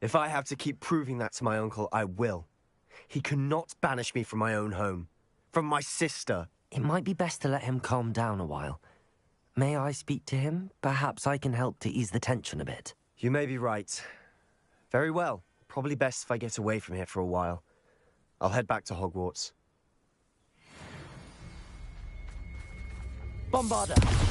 If I have to keep proving that to my uncle, I will. He cannot banish me from my own home. From my sister. It might be best to let him calm down a while. May I speak to him? Perhaps I can help to ease the tension a bit. You may be right. Very well. Probably best if I get away from here for a while. I'll head back to Hogwarts. Bombarder!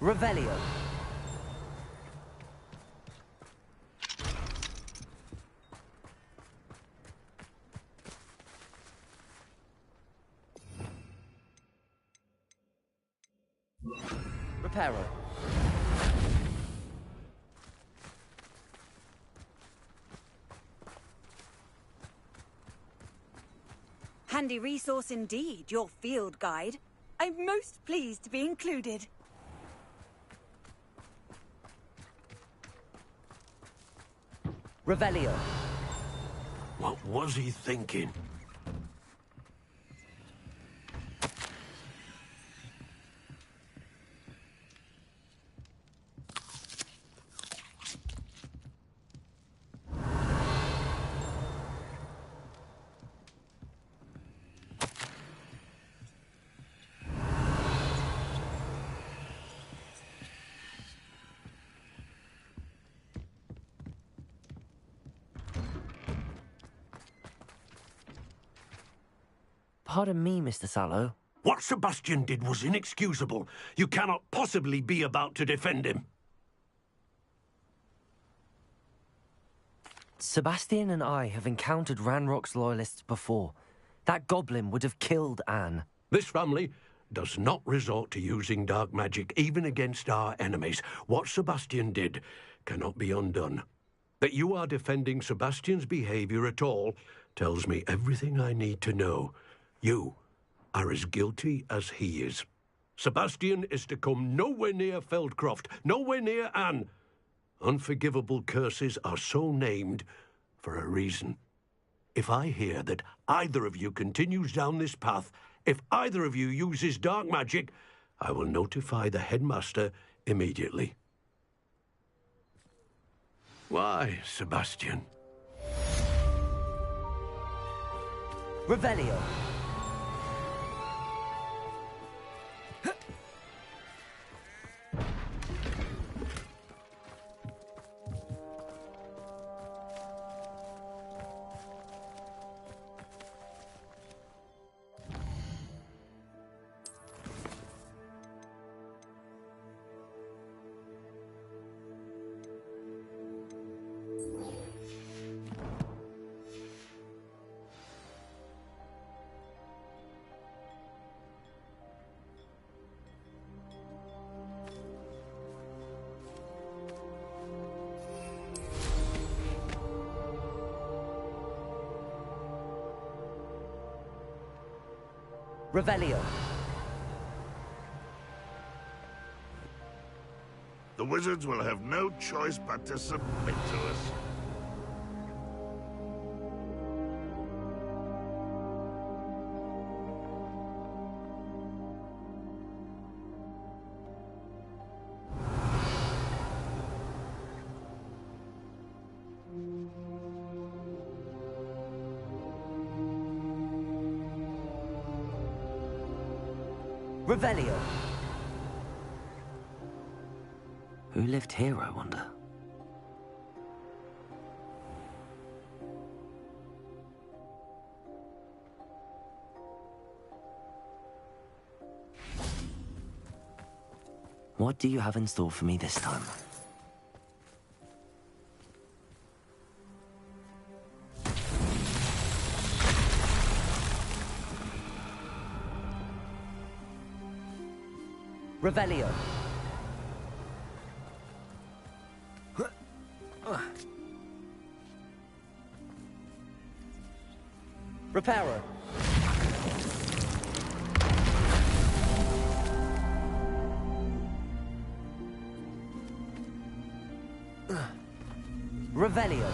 Revelio. Reparo. Handy resource indeed, your field guide. I'm most pleased to be included. Revelio. What was he thinking? Pardon me, Mr. Sallow. What Sebastian did was inexcusable. You cannot possibly be about to defend him. Sebastian and I have encountered Ranrock's loyalists before. That goblin would have killed Anne. This family does not resort to using dark magic even against our enemies. What Sebastian did cannot be undone. That you are defending Sebastian's behavior at all tells me everything I need to know. You are as guilty as he is. Sebastian is to come nowhere near Feldcroft, nowhere near Anne. Unforgivable curses are so named for a reason. If I hear that either of you continues down this path, if either of you uses dark magic, I will notify the headmaster immediately. Why, Sebastian? Revelio. Revelio. The wizards will have no choice but to submit to us. Revelio. Who lived here, I wonder? What do you have in store for me this time? Revelio. Repairer. Revelio.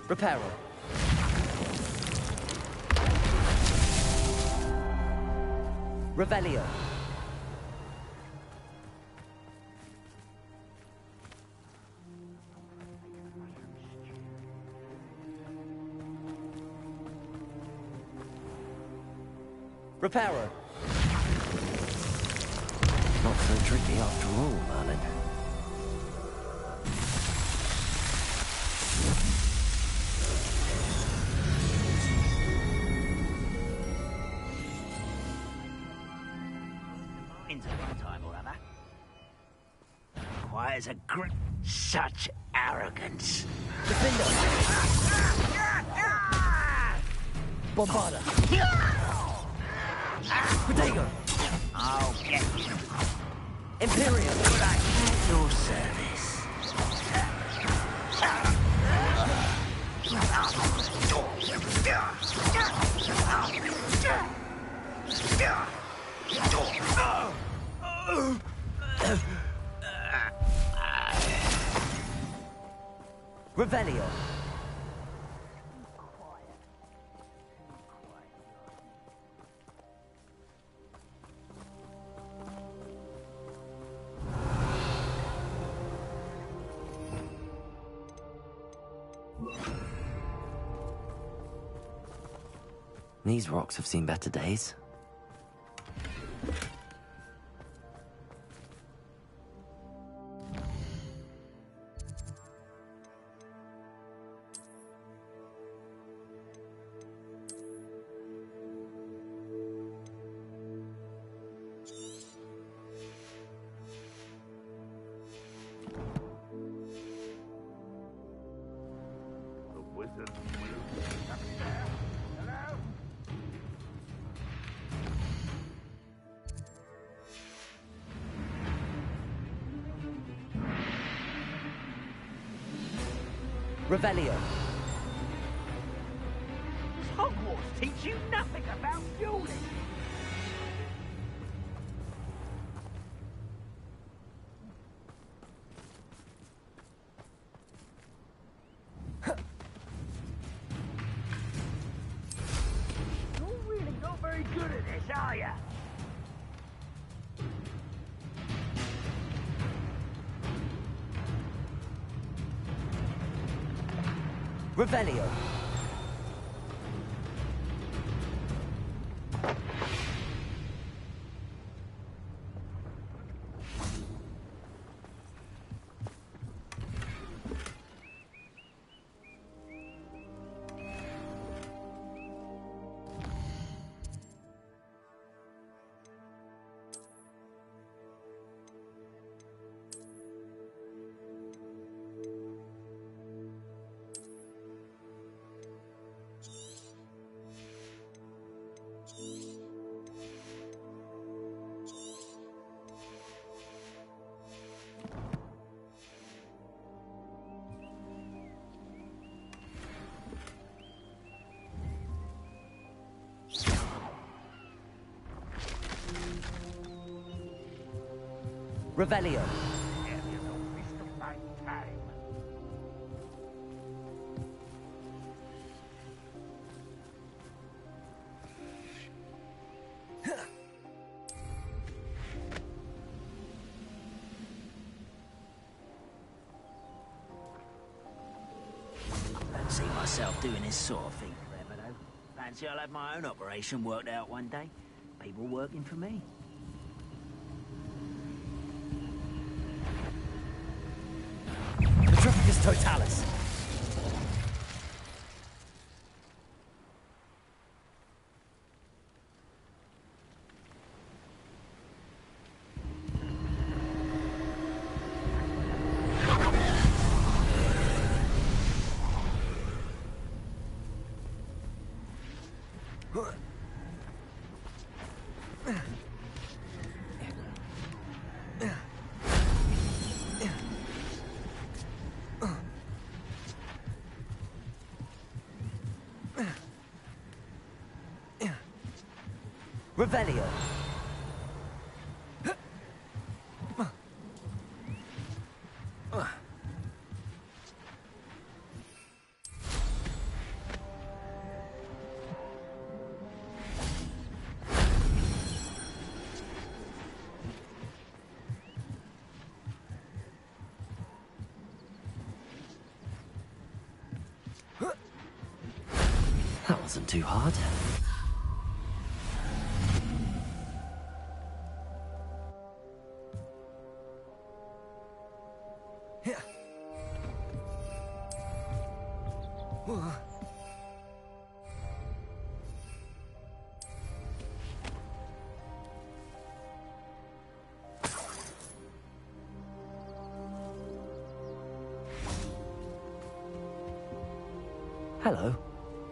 Repairer. Revelio. Repairer. Not so tricky after all, Merlin. Into one time or other. Requires a grip. Such arrogance. Defender. Bombarda. Protego. I'll get you. Imperium. At your service. Revelio. These rocks have seen better days. The wizard will... Hello? Revelio. Does Hogwarts teach you nothing about dueling? You're really not very good at this, are you? Revelio. Revelio. Don't see myself doing this sort of thing forever, though. Fancy I'll have my own operation worked out one day. People working for me. Petrificus Totalis. Revelio. That wasn't too hard. Hello.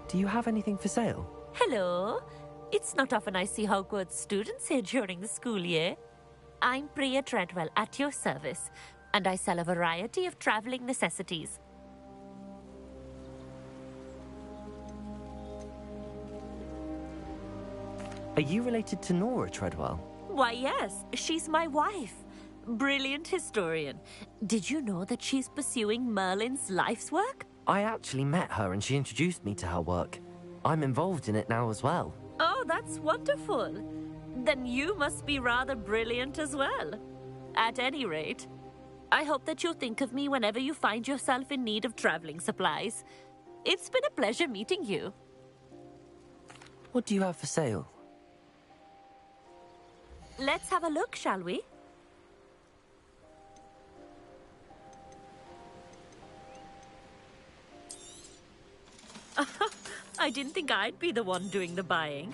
Do you have anything for sale? Hello. It's not often I see Hogwarts students here during the school year. I'm Priya Treadwell, at your service, and I sell a variety of traveling necessities. Are you related to Nora Treadwell? Why, yes, she's my wife. Brilliant historian. Did you know that she's pursuing Merlin's life's work? I actually met her and she introduced me to her work. I'm involved in it now as well. Oh, that's wonderful. Then you must be rather brilliant as well. At any rate, I hope that you'll think of me whenever you find yourself in need of traveling supplies. It's been a pleasure meeting you. What do you have for sale? Let's have a look, shall we? I didn't think I'd be the one doing the buying.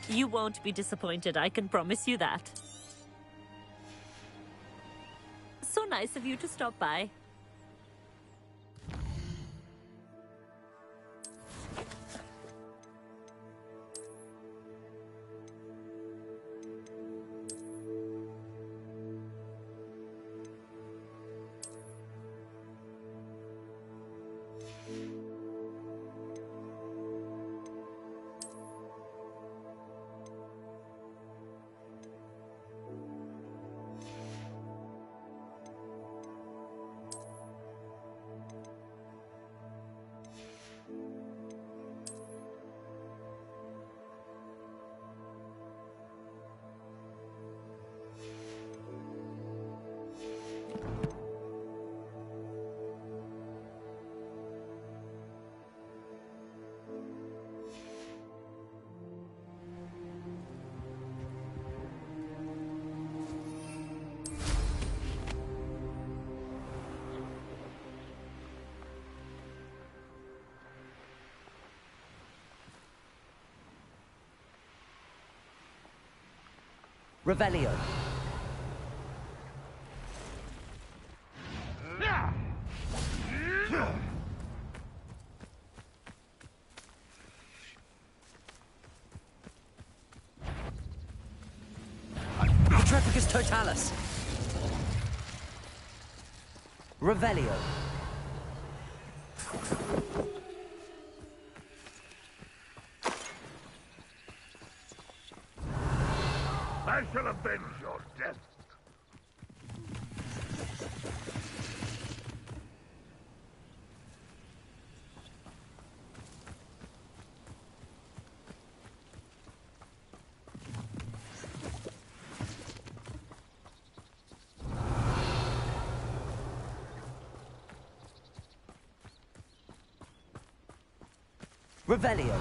You won't be disappointed, I can promise you that. So nice of you to stop by. Revelio. Petrificus Totalis. Revelio. I shall avenge your death. Revelio.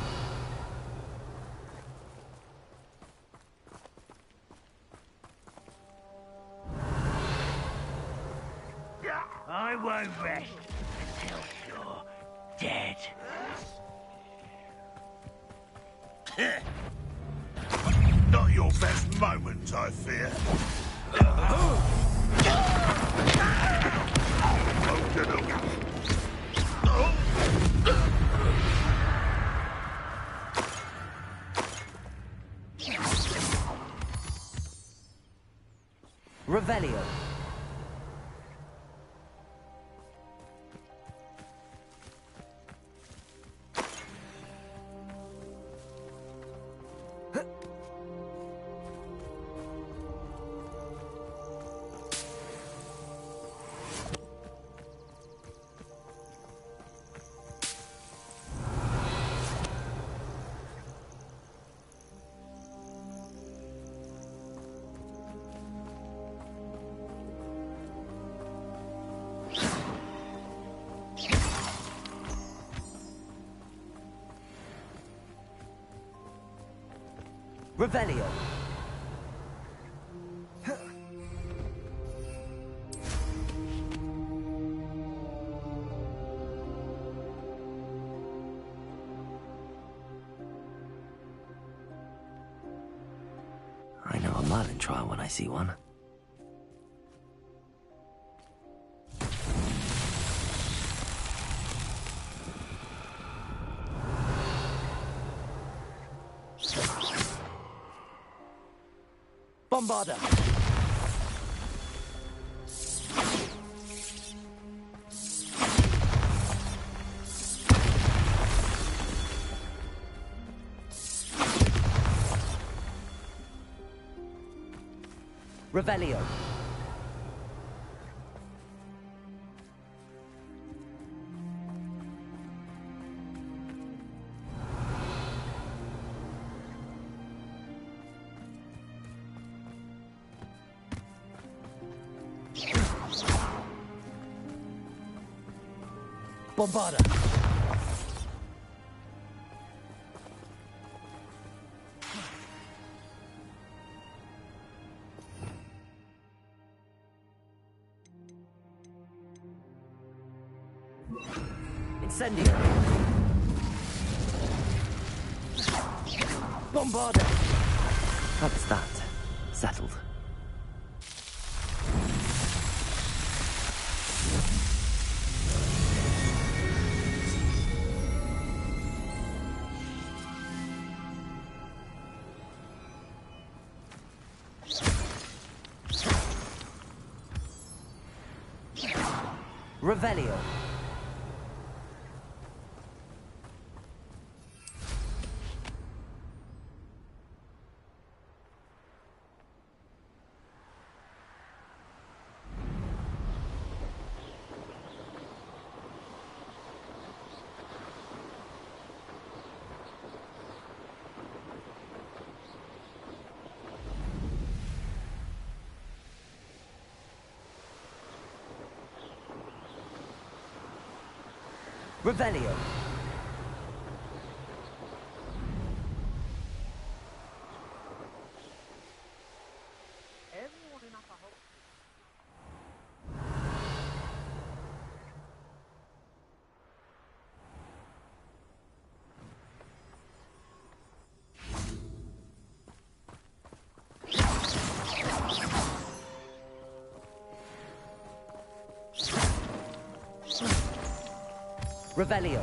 I won't rest until you're dead. Not your best moment, I fear. Revelio. Revelio. I know a Merlin trial when I see one. Bombarder. Revelio. Bombarder. Incendio. Bombarder. That's that. Settled. Revelio. Revelio. Revelio.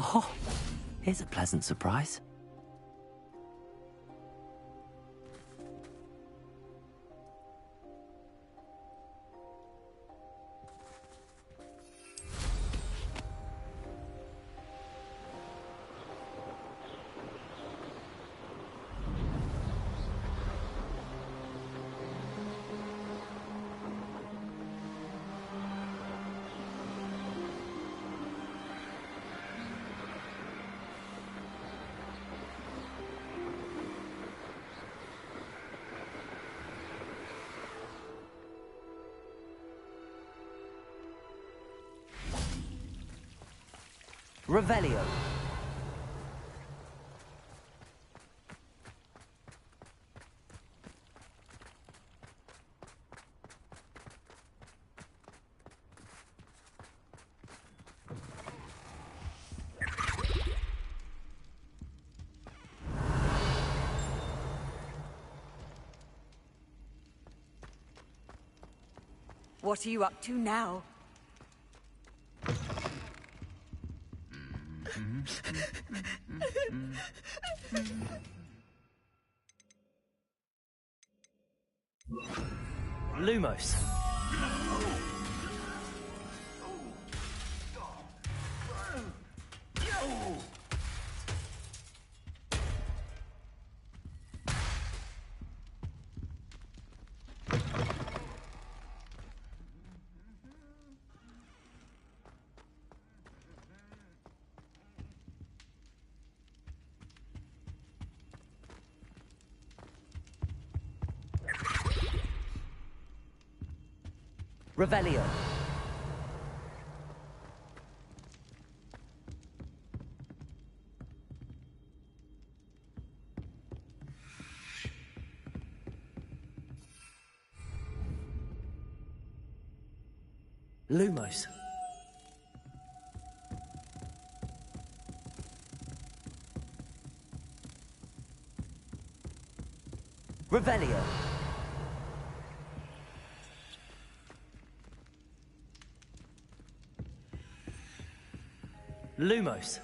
Oh, here's a pleasant surprise. Revelio. What are you up to now? Lumos. Revelio. Lumos. Revelio. Lumos.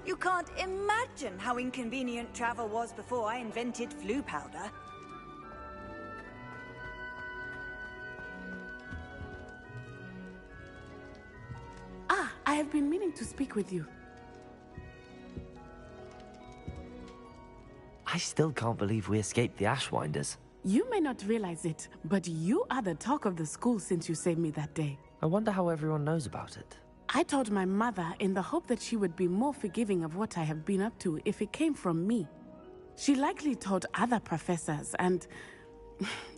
You can't imagine how inconvenient travel was before I invented flu powder. Ah, I have been meaning to speak with you. I still can't believe we escaped the Ashwinders. You may not realize it, but you are the talk of the school since you saved me that day. I wonder how everyone knows about it. I told my mother in the hope that she would be more forgiving of what I have been up to if it came from me. She likely told other professors, and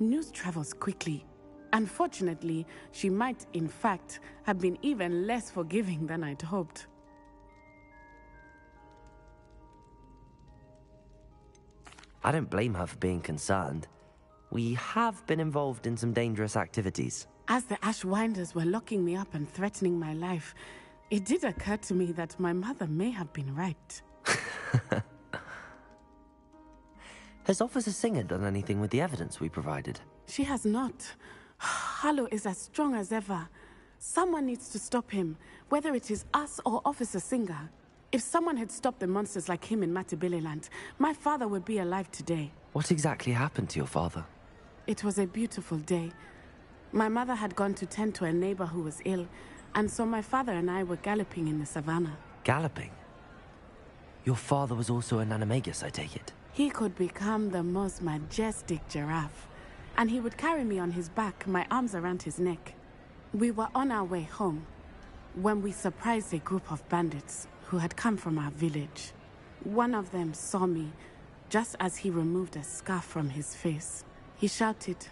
news travels quickly. Unfortunately, she might, in fact, have been even less forgiving than I'd hoped. I don't blame her for being concerned. We have been involved in some dangerous activities. As the Ashwinders were locking me up and threatening my life, it did occur to me that my mother may have been right. Has Officer Singer done anything with the evidence we provided? She has not. Harlow is as strong as ever. Someone needs to stop him, whether it is us or Officer Singer. If someone had stopped the monsters like him in Matabeleland, my father would be alive today. What exactly happened to your father? It was a beautiful day. My mother had gone to tend to a neighbor who was ill, and so my father and I were galloping in the savannah. Galloping? Your father was also an animagus, I take it? He could become the most majestic giraffe, and he would carry me on his back, my arms around his neck. We were on our way home when we surprised a group of bandits who had come from our village. One of them saw me just as he removed a scarf from his face. He shouted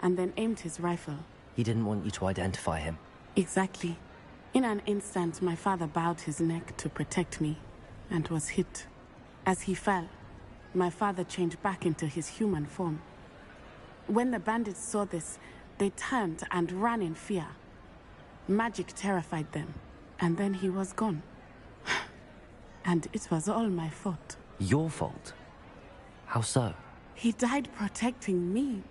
and then aimed his rifle. He didn't want you to identify him. Exactly. In an instant, my father bowed his neck to protect me and was hit. As he fell, my father changed back into his human form. When the bandits saw this, they turned and ran in fear. Magic terrified them, and then he was gone. And it was all my fault. Your fault? How so? He died protecting me.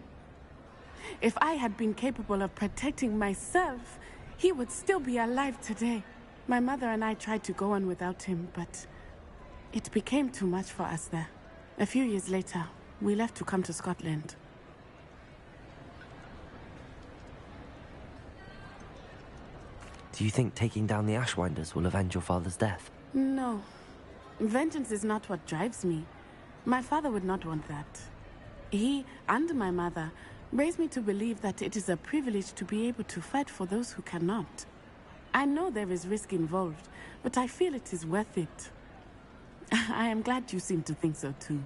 If I had been capable of protecting myself, he would still be alive today. My mother and I tried to go on without him, but it became too much for us there. A few years later, we left to come to Scotland. Do you think taking down the Ashwinders will avenge your father's death? No. Vengeance is not what drives me. My father would not want that. He and my mother raised me to believe that it is a privilege to be able to fight for those who cannot. I know there is risk involved, but I feel it is worth it. I am glad you seem to think so too.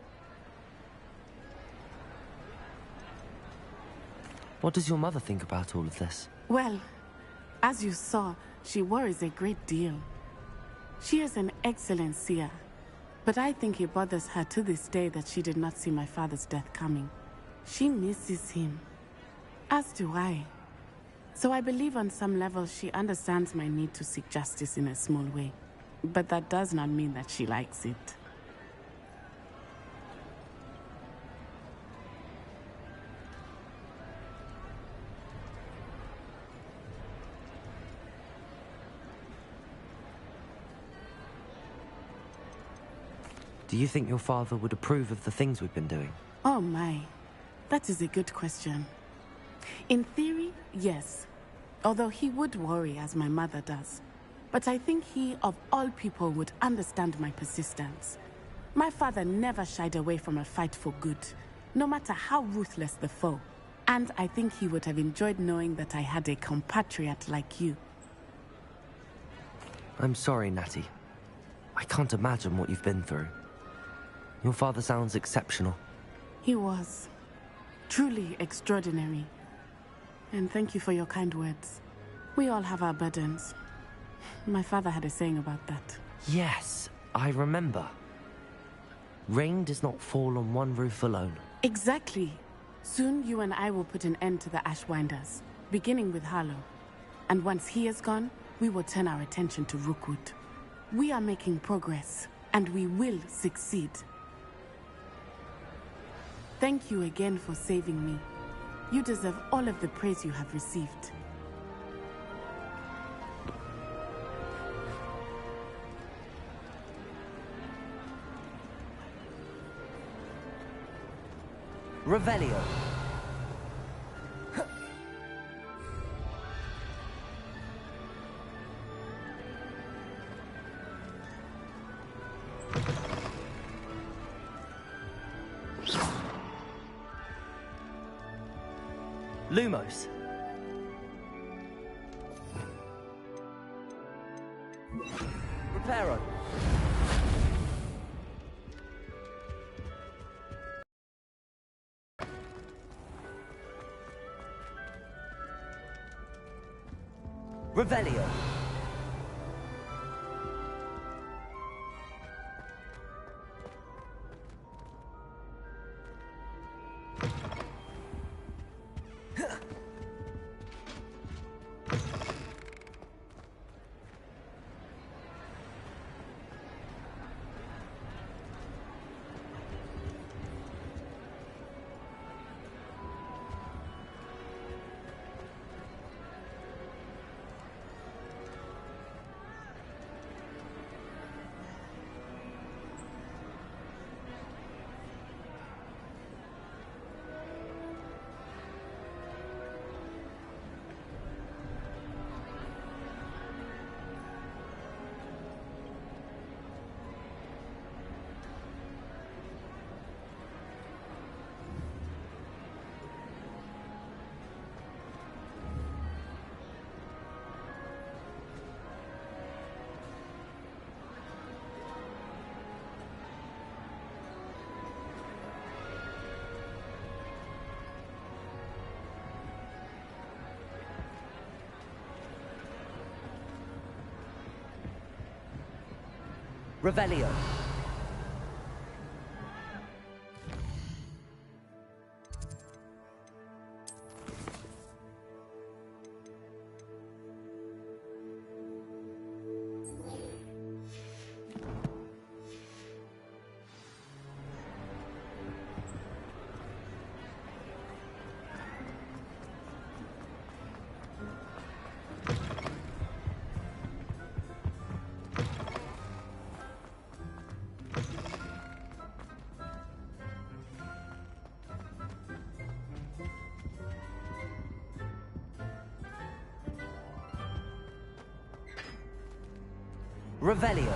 What does your mother think about all of this? Well, as you saw, she worries a great deal. She is an excellent seer, but I think it bothers her to this day that she did not see my father's death coming. She misses him, as do I. So I believe on some level she understands my need to seek justice in a small way. But that does not mean that she likes it. Do you think your father would approve of the things we've been doing? Oh my, that is a good question. In theory, yes. Although he would worry as my mother does. But I think he, of all people, would understand my persistence. My father never shied away from a fight for good, no matter how ruthless the foe. And I think he would have enjoyed knowing that I had a compatriot like you. I'm sorry, Natty. I can't imagine what you've been through. Your father sounds exceptional. He was. Truly extraordinary. And thank you for your kind words. We all have our burdens. My father had a saying about that. Yes, I remember. Rain does not fall on one roof alone. Exactly. Soon you and I will put an end to the Ashwinders, beginning with Harlow. And once he is gone, we will turn our attention to Rookwood. We are making progress, and we will succeed. Thank you again for saving me. You deserve all of the praise you have received. Revelio. Lumos. Reparo. Revelio. Revelio. Revelio.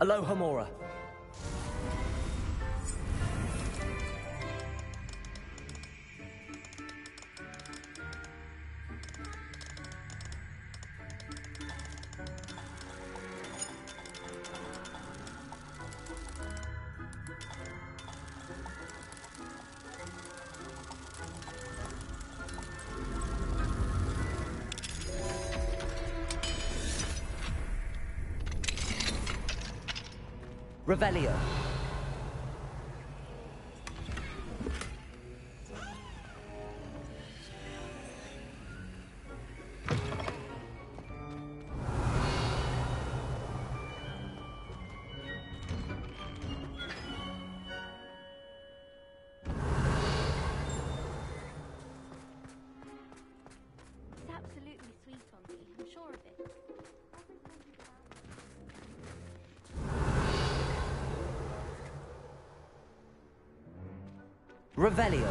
Aloha Mora. Revelio. It's absolutely sweet on me, I'm sure of it. Revelio.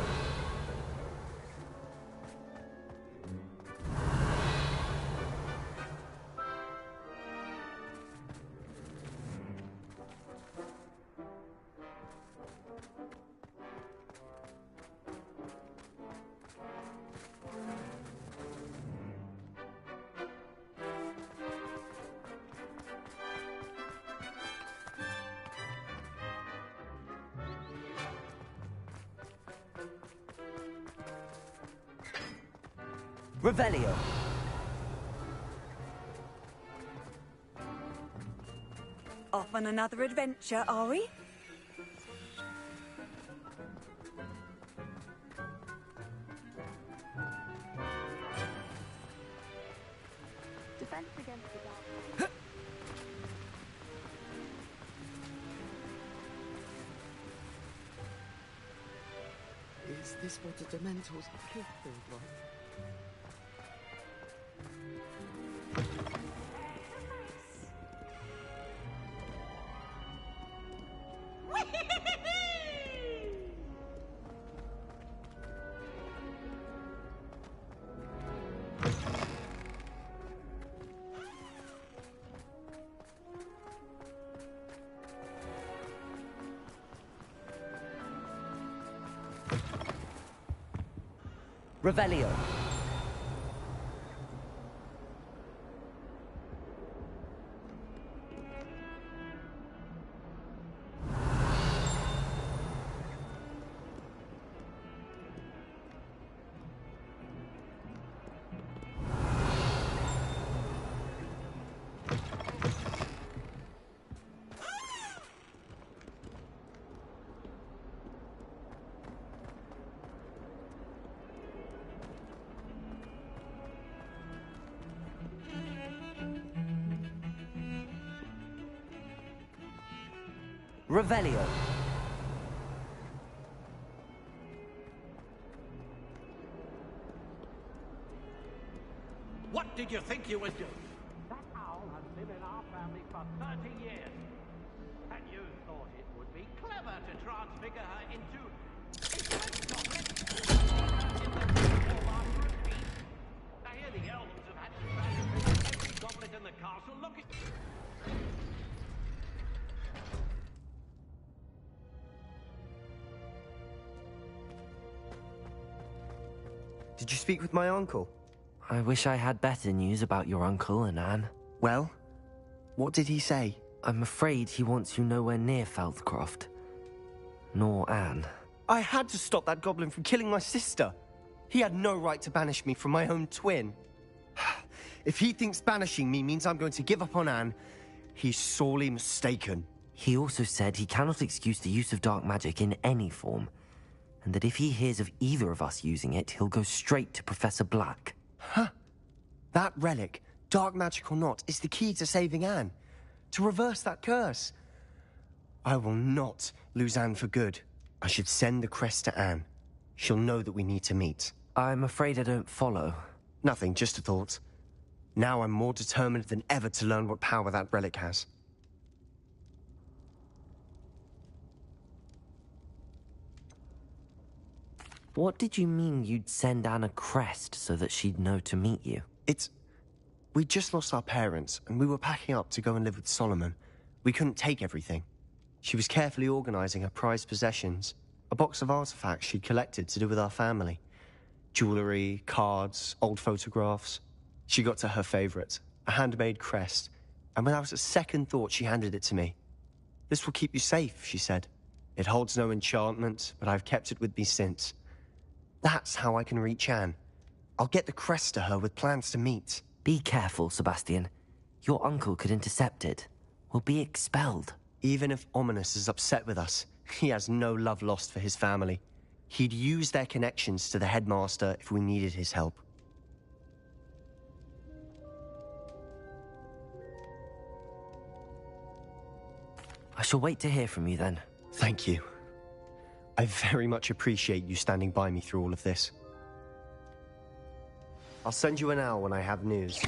Revelio. Off on another adventure, are we? Defense against the dark. Is this what the Dementors killed like? Revelio. Revelio. What did you think you were doing? That owl has been in our family for 30 years. And you thought it would be clever to transfigure her into a goblet? In the form after a feast? I hear the elves have had to sacrifice every goblet in the castle. Look at... Did you speak with my uncle? I wish I had better news about your uncle and Anne. Well, what did he say? I'm afraid he wants you nowhere near Feldcroft. Nor Anne. I had to stop that goblin from killing my sister. He had no right to banish me from my own twin. If he thinks banishing me means I'm going to give up on Anne, he's sorely mistaken. He also said he cannot excuse the use of dark magic in any form, and that if he hears of either of us using it, he'll go straight to Professor Black. Huh. That relic, dark magic or not, is the key to saving Anne. To reverse that curse. I will not lose Anne for good. I should send the crest to Anne. She'll know that we need to meet. I'm afraid I don't follow. Nothing, just a thought. Now I'm more determined than ever to learn what power that relic has. What did you mean you'd send Anne a crest so that she'd know to meet you? We just lost our parents, and we were packing up to go and live with Solomon. We couldn't take everything. She was carefully organizing her prized possessions, a box of artifacts she'd collected to do with our family. Jewelry, cards, old photographs. She got to her favorite, a handmade crest, and without a second thought she handed it to me. "This will keep you safe," she said. "It holds no enchantment, but I've kept it with me since. That's how I can reach Anne. I'll get the crest to her with plans to meet." Be careful, Sebastian. Your uncle could intercept it. We'll be expelled. Even if Ominous is upset with us, he has no love lost for his family. He'd use their connections to the headmaster if we needed his help. I shall wait to hear from you then. Thank you. I very much appreciate you standing by me through all of this. I'll send you an owl when I have news.